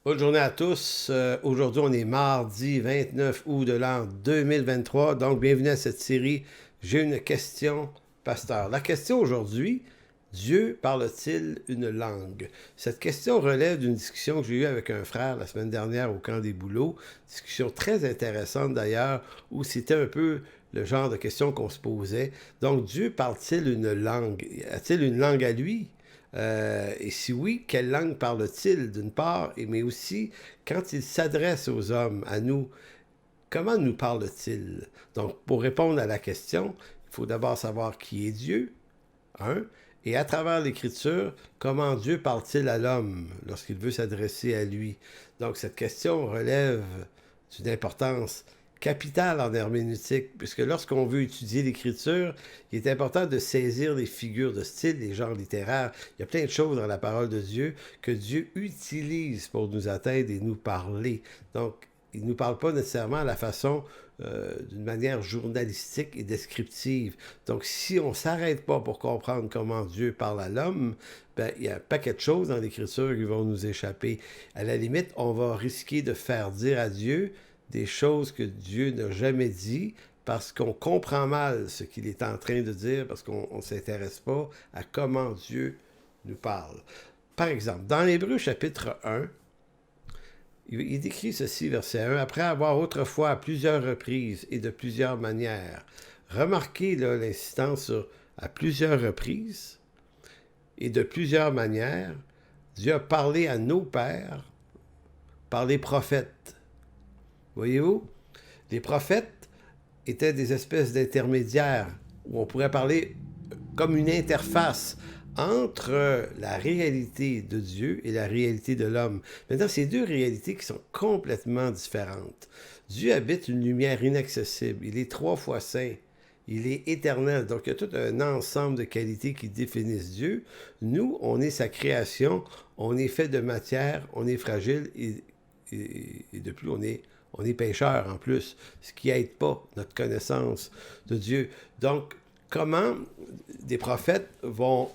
Bonne journée à tous. Aujourd'hui, on est mardi 29 août de l'an 2023. Donc, bienvenue à cette série. J'ai une question, pasteur. La question aujourd'hui, Dieu parle-t-il une langue? Cette question relève d'une discussion que j'ai eue avec un frère la semaine dernière au camp des boulots. Discussion très intéressante d'ailleurs, où c'était un peu le genre de question qu'on se posait. Donc, Dieu parle-t-il une langue? A-t-il une langue à lui? Et si oui, quelle langue parle-t-il d'une part, mais aussi quand il s'adresse aux hommes, à nous, comment nous parle-t-il? Donc, pour répondre à la question, il faut d'abord savoir qui est Dieu, un, et à travers l'Écriture, comment Dieu parle-t-il à l'homme lorsqu'il veut s'adresser à lui? Donc, cette question relève d'une importance capitale en herméneutique, puisque lorsqu'on veut étudier l'Écriture, il est important de saisir les figures de style, les genres littéraires. Il y a plein de choses dans la parole de Dieu que Dieu utilise pour nous atteindre et nous parler. Donc, il ne nous parle pas nécessairement à la façon d'une manière journalistique et descriptive. Donc, si on ne s'arrête pas pour comprendre comment Dieu parle à l'homme, ben, il y a un paquet de choses dans l'Écriture qui vont nous échapper. À la limite, on va risquer de faire dire à Dieu des choses que Dieu n'a jamais dit parce qu'on comprend mal ce qu'il est en train de dire, parce qu'on ne s'intéresse pas à comment Dieu nous parle. Par exemple, dans l'Hébreu chapitre 1, il décrit ceci, verset 1, après avoir autrefois à plusieurs reprises et de plusieurs manières. Remarquez l'insistance sur à plusieurs reprises et de plusieurs manières. Dieu a parlé à nos pères par les prophètes. Voyez-vous, les prophètes étaient des espèces d'intermédiaires où on pourrait parler comme une interface entre la réalité de Dieu et la réalité de l'homme. Maintenant, ces deux réalités qui sont complètement différentes. Dieu habite une lumière inaccessible. Il est 3 fois saint. Il est éternel. Donc, il y a tout un ensemble de qualités qui définissent Dieu. Nous, on est sa création. On est fait de matière. On est fragile. Et de plus, on est pécheur en plus, ce qui n'aide pas notre connaissance de Dieu. Donc, comment des prophètes vont,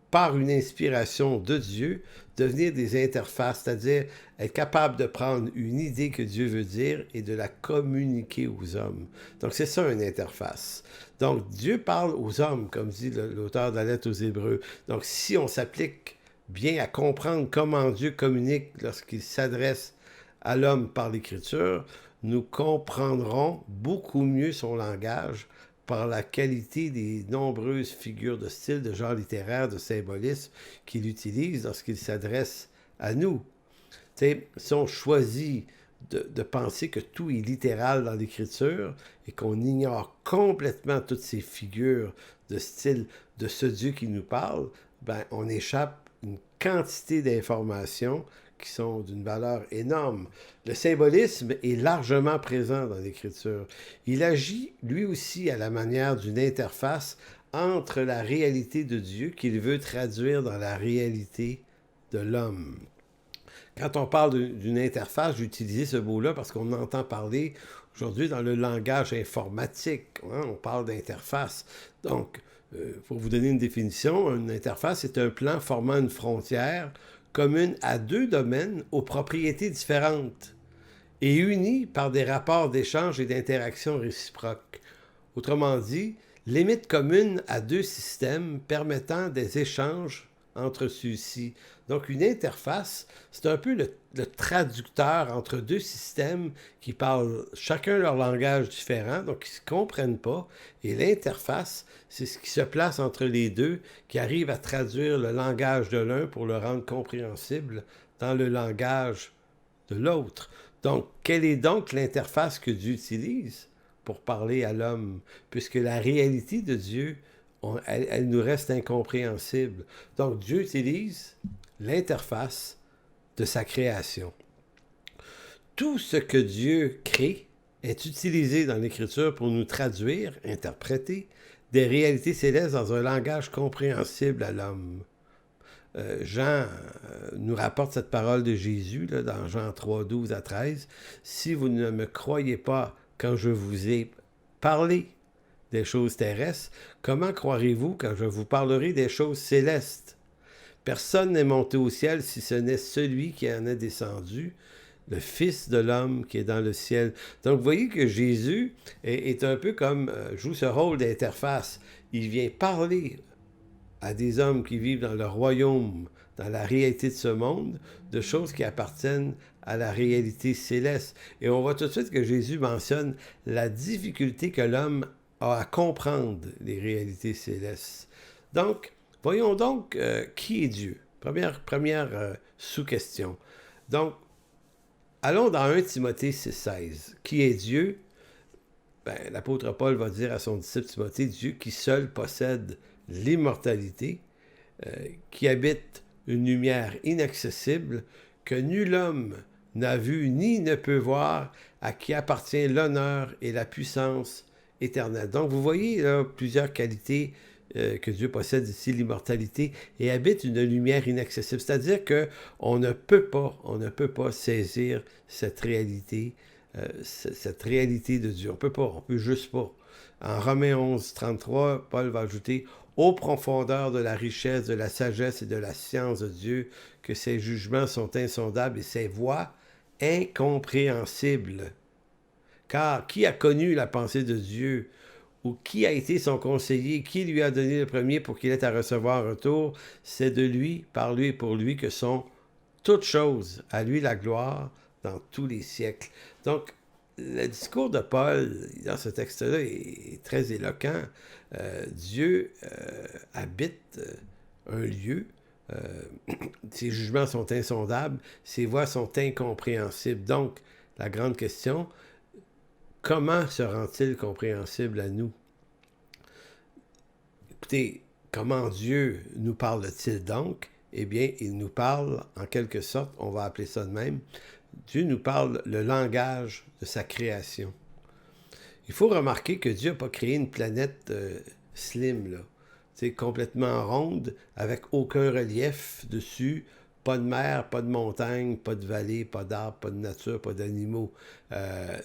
par une inspiration de Dieu, devenir des interfaces, c'est-à-dire être capable de prendre une idée que Dieu veut dire et de la communiquer aux hommes. Donc, c'est ça une interface. Donc, Dieu parle aux hommes, comme dit l'auteur de la lettre aux Hébreux. Donc, si on s'applique bien à comprendre comment Dieu communique lorsqu'il s'adresse à l'homme par l'Écriture, nous comprendrons beaucoup mieux son langage par la qualité des nombreuses figures de style, de genre littéraire, de symbolisme qu'il utilise lorsqu'il s'adresse à nous. T'sais, si on choisit de penser que tout est littéral dans l'Écriture et qu'on ignore complètement toutes ces figures de style de ce Dieu qui nous parle, ben, on échappe une quantité d'informations qui sont d'une valeur énorme. Le symbolisme est largement présent dans l'Écriture. Il agit lui aussi à la manière d'une interface entre la réalité de Dieu qu'il veut traduire dans la réalité de l'homme. Quand on parle d'une interface, j'ai utilisé ce mot-là parce qu'on entend parler aujourd'hui dans le langage informatique. Hein, on parle d'interface. Donc, pour vous donner une définition, une interface est un plan formant une frontière commune à deux domaines aux propriétés différentes et unis par des rapports d'échange et d'interaction réciproques. Autrement dit, limite commune à deux systèmes permettant des échanges entre ceux-ci. Donc, une interface, c'est un peu le traducteur entre deux systèmes qui parlent chacun leur langage différent, donc qui ne se comprennent pas. Et l'interface, c'est ce qui se place entre les deux, qui arrive à traduire le langage de l'un pour le rendre compréhensible dans le langage de l'autre. Donc, quelle est donc l'interface que Dieu utilise pour parler à l'homme? Puisque la réalité de Dieu, elle nous reste incompréhensible. Donc, Dieu utilise l'interface de sa création. Tout ce que Dieu crée est utilisé dans l'Écriture pour nous traduire, interpréter des réalités célestes dans un langage compréhensible à l'homme. Jean nous rapporte cette parole de Jésus là, dans Jean 3, 12 à 13. Si vous ne me croyez pas quand je vous ai parlé des choses terrestres, comment croirez-vous quand je vous parlerai des choses célestes? Personne n'est monté au ciel si ce n'est celui qui en est descendu, le Fils de l'homme qui est dans le ciel. Donc, vous voyez que Jésus est un peu comme, joue ce rôle d'interface. Il vient parler à des hommes qui vivent dans le royaume, dans la réalité de ce monde, de choses qui appartiennent à la réalité céleste. Et on voit tout de suite que Jésus mentionne la difficulté que l'homme a à comprendre les réalités célestes. Donc, voyons donc qui est Dieu. Première sous-question. Donc, allons dans 1 Timothée 6,16. Qui est Dieu? Ben, l'apôtre Paul va dire à son disciple Timothée, Dieu qui seul possède l'immortalité, qui habite une lumière inaccessible, que nul homme n'a vu ni ne peut voir, à qui appartient l'honneur et la puissance éternelle. Donc, vous voyez là plusieurs qualités que Dieu possède ici, l'immortalité, et habite une lumière inaccessible. C'est-à-dire qu'on ne peut pas saisir cette réalité de Dieu. On peut juste pas. En Romains 11, 33, Paul va ajouter « Ô profondeur de la richesse, de la sagesse et de la science de Dieu, que ses jugements sont insondables et ses voies incompréhensibles. Car qui a connu la pensée de Dieu? Ou qui a été son conseiller? Qui lui a donné le premier pour qu'il ait à recevoir un retour? C'est de lui, par lui et pour lui que sont toutes choses. À lui la gloire dans tous les siècles. » Donc, le discours de Paul dans ce texte-là est très éloquent. Dieu habite un lieu. Ses jugements sont insondables. Ses voies sont incompréhensibles. Donc, la grande question, comment se rend-il compréhensible à nous? Écoutez, comment Dieu nous parle-t-il donc? Eh bien, il nous parle, en quelque sorte, on va appeler ça de même, Dieu nous parle le langage de sa création. Il faut remarquer que Dieu n'a pas créé une planète slim, là, complètement ronde, avec aucun relief dessus, pas de mer, pas de montagne, pas de vallée, pas d'arbres, pas de nature, pas d'animaux.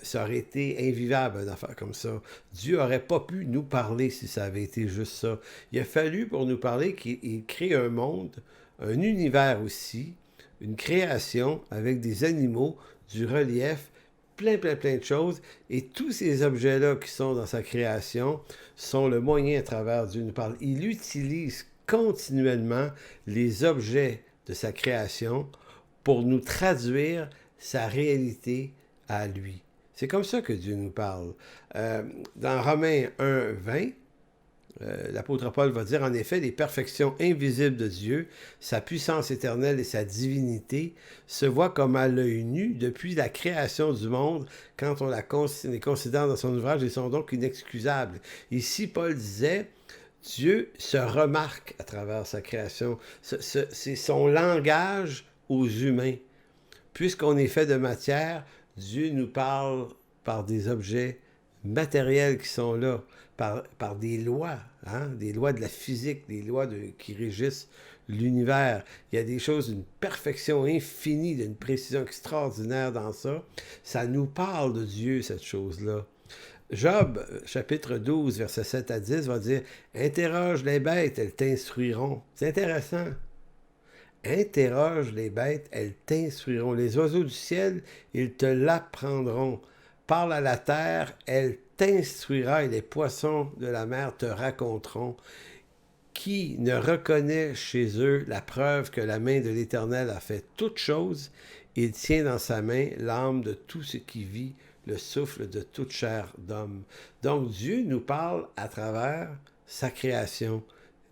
Ça aurait été invivable, une affaire comme ça. Dieu n'aurait pas pu nous parler si ça avait été juste ça. Il a fallu, pour nous parler, qu'il crée un monde, un univers aussi, une création avec des animaux, du relief, plein de choses. Et tous ces objets-là qui sont dans sa création sont le moyen à travers Dieu nous parle. Il utilise continuellement les objets de sa création pour nous traduire sa réalité à lui. C'est comme ça que Dieu nous parle. Dans Romains 1, 20, l'apôtre Paul va dire, en effet, les perfections invisibles de Dieu, sa puissance éternelle et sa divinité se voient comme à l'œil nu depuis la création du monde quand on les considère dans son ouvrage et sont donc inexcusables. Ici, Paul disait, Dieu se remarque à travers sa création. C'est son langage aux humains. Puisqu'on est fait de matière, Dieu nous parle par des objets matériels qui sont là, par des lois, des lois de la physique, des lois qui régissent l'univers. Il y a des choses d'une perfection infinie, d'une précision extraordinaire dans ça. Ça nous parle de Dieu, cette chose-là. Job, chapitre 12, versets 7 à 10, va dire « Interroge les bêtes, elles t'instruiront. » C'est intéressant. Interroge les bêtes, elles t'instruiront. Les oiseaux du ciel, ils te l'apprendront. Parle à la terre, elle t'instruira et les poissons de la mer te raconteront. Qui ne reconnaît chez eux la preuve que la main de l'Éternel a fait toutes choses? Il tient dans sa main l'âme de tout ce qui vit, le souffle de toute chair d'homme. Donc Dieu nous parle à travers sa création,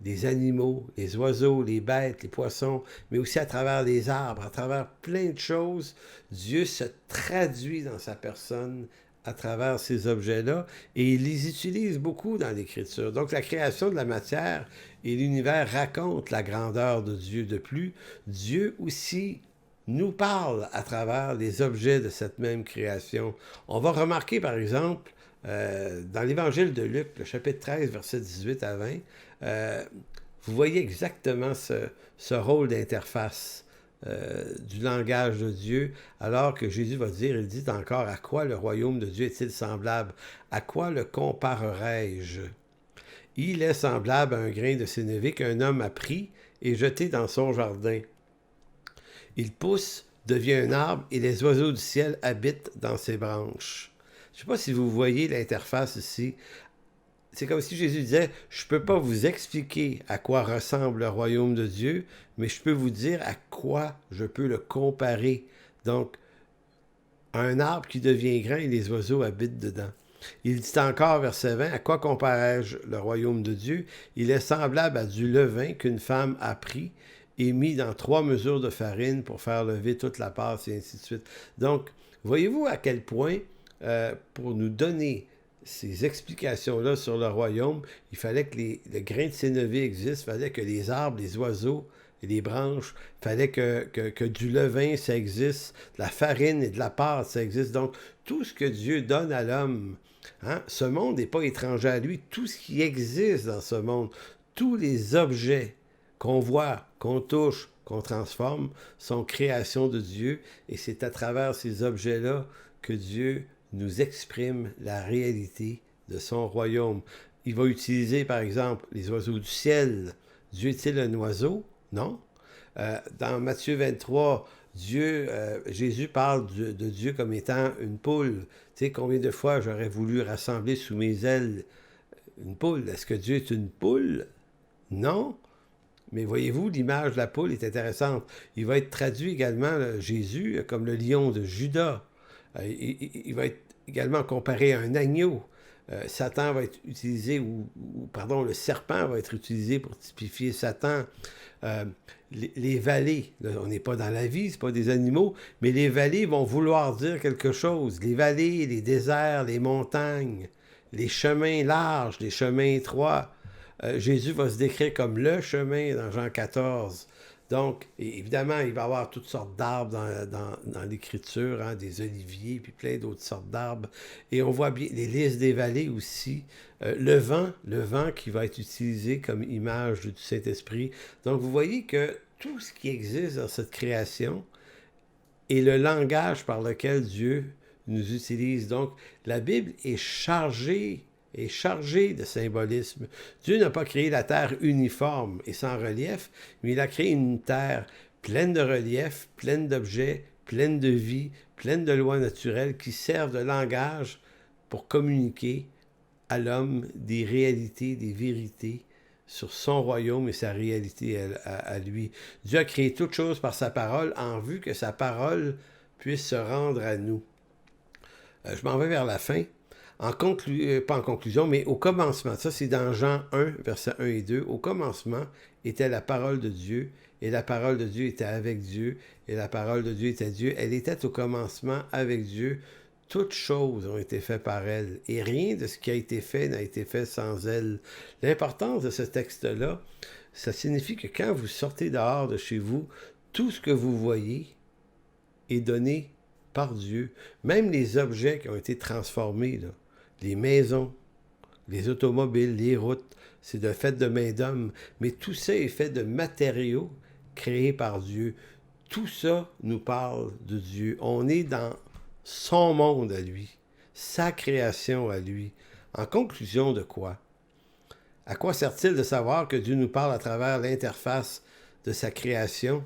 des animaux, les oiseaux, les bêtes, les poissons, mais aussi à travers les arbres, à travers plein de choses. Dieu se traduit dans sa personne à travers ces objets-là et il les utilise beaucoup dans l'Écriture. Donc la création de la matière et l'univers racontent la grandeur de Dieu. De plus, Dieu aussi nous parle à travers les objets de cette même création. On va remarquer, par exemple, dans l'Évangile de Luc, le chapitre 13, versets 18 à 20, vous voyez exactement ce rôle d'interface du langage de Dieu, alors que Jésus va dire, il dit encore, à quoi le royaume de Dieu est-il semblable? À quoi le comparerai-je? Il est semblable à un grain de sénévé qu'un homme a pris et jeté dans son jardin. Il pousse, devient un arbre et les oiseaux du ciel habitent dans ses branches. Je ne sais pas si vous voyez l'interface ici. C'est comme si Jésus disait, je ne peux pas vous expliquer à quoi ressemble le royaume de Dieu, mais je peux vous dire à quoi je peux le comparer. Donc, un arbre qui devient grand et les oiseaux habitent dedans. Il dit encore, verset 20, à quoi comparais-je le royaume de Dieu? Il est semblable à du levain qu'une femme a pris et mis dans 3 mesures de farine pour faire lever toute la pâte, et ainsi de suite. Donc, voyez-vous à quel point, pour nous donner ces explications-là sur le royaume, il fallait que le grain de sénévé existe, il fallait que les arbres, les oiseaux et les branches, il fallait que du levain, ça existe, de la farine et de la pâte, ça existe. Donc, tout ce que Dieu donne à l'homme, hein, ce monde n'est pas étranger à lui. Tout ce qui existe dans ce monde, tous les objets qu'on voit, qu'on touche, qu'on transforme, sont créations de Dieu. Et c'est à travers ces objets-là que Dieu nous exprime la réalité de son royaume. Il va utiliser, par exemple, les oiseaux du ciel. Dieu est-il un oiseau? Non. Dans Matthieu 23, Jésus parle de Dieu comme étant une poule. Tu sais, combien de fois j'aurais voulu rassembler sous mes ailes une poule? Est-ce que Dieu est une poule? Non. Mais voyez-vous, l'image de la poule est intéressante. Il va être traduit également, Jésus, comme le lion de Juda. Il va être également comparé à un agneau. Satan va être utilisé, pardon, le serpent va être utilisé pour typifier Satan. Les vallées, là, on n'est pas dans la vie, c'est pas des animaux, mais les vallées vont vouloir dire quelque chose. Les vallées, les déserts, les montagnes, les chemins larges, les chemins étroits. Jésus va se décrire comme le chemin dans Jean 14. Donc, évidemment, il va y avoir toutes sortes d'arbres dans l'Écriture, hein, des oliviers, puis plein d'autres sortes d'arbres. Et on voit bien les lys des vallées aussi. Le vent qui va être utilisé comme image du Saint-Esprit. Donc, vous voyez que tout ce qui existe dans cette création est le langage par lequel Dieu nous utilise. Donc, la Bible est chargée de symbolisme. Dieu n'a pas créé la terre uniforme et sans relief, mais il a créé une terre pleine de relief, pleine d'objets, pleine de vie, pleine de lois naturelles qui servent de langage pour communiquer à l'homme des réalités, des vérités sur son royaume et sa réalité à lui. Dieu a créé toutes choses par sa parole en vue que sa parole puisse se rendre à nous. Je m'en vais vers la fin. Pas en conclusion, mais au commencement, ça c'est dans Jean 1, versets 1 et 2, au commencement était la parole de Dieu, et la parole de Dieu était avec Dieu, et la parole de Dieu était Dieu. Elle était au commencement avec Dieu. Toutes choses ont été faites par elle, et rien de ce qui a été fait n'a été fait sans elle. L'importance de ce texte-là, ça signifie que quand vous sortez dehors de chez vous, tout ce que vous voyez est donné par Dieu. Même les objets qui ont été transformés, là, les maisons, les automobiles, les routes, c'est de fait de main d'homme. Mais tout ça est fait de matériaux créés par Dieu. Tout ça nous parle de Dieu. On est dans son monde à lui, sa création à lui. En conclusion de quoi? À quoi sert-il de savoir que Dieu nous parle à travers l'interface de sa création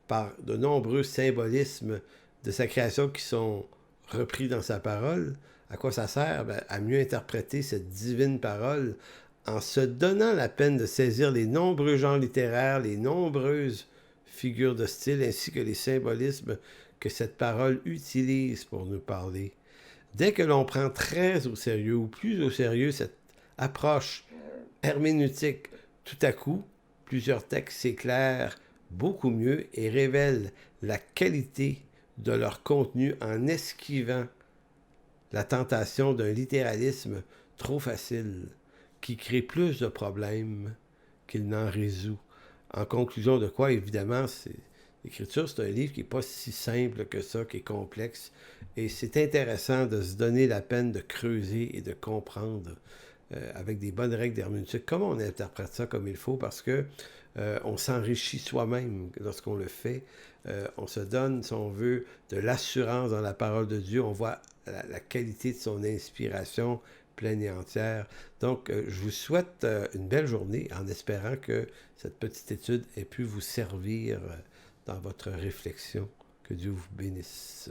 par de nombreux symbolismes de sa création qui sont repris dans sa parole? À quoi ça sert? À mieux interpréter cette divine parole en se donnant la peine de saisir les nombreux genres littéraires, les nombreuses figures de style, ainsi que les symbolismes que cette parole utilise pour nous parler. Dès que l'on prend très au sérieux, ou plus au sérieux, cette approche herméneutique, tout à coup, plusieurs textes s'éclairent beaucoup mieux et révèlent la qualité de leur contenu en esquivant la tentation d'un littéralisme trop facile qui crée plus de problèmes qu'il n'en résout. En conclusion de quoi, évidemment, l'Écriture, c'est un livre qui n'est pas si simple que ça, qui est complexe. Et c'est intéressant de se donner la peine de creuser et de comprendre avec des bonnes règles d'herméneutique comment on interprète ça comme il faut, parce que on s'enrichit soi-même lorsqu'on le fait. On se donne, si on veut, de l'assurance dans la parole de Dieu. On voit la qualité de son inspiration pleine et entière. Donc, je vous souhaite une belle journée en espérant que cette petite étude ait pu vous servir dans votre réflexion. Que Dieu vous bénisse.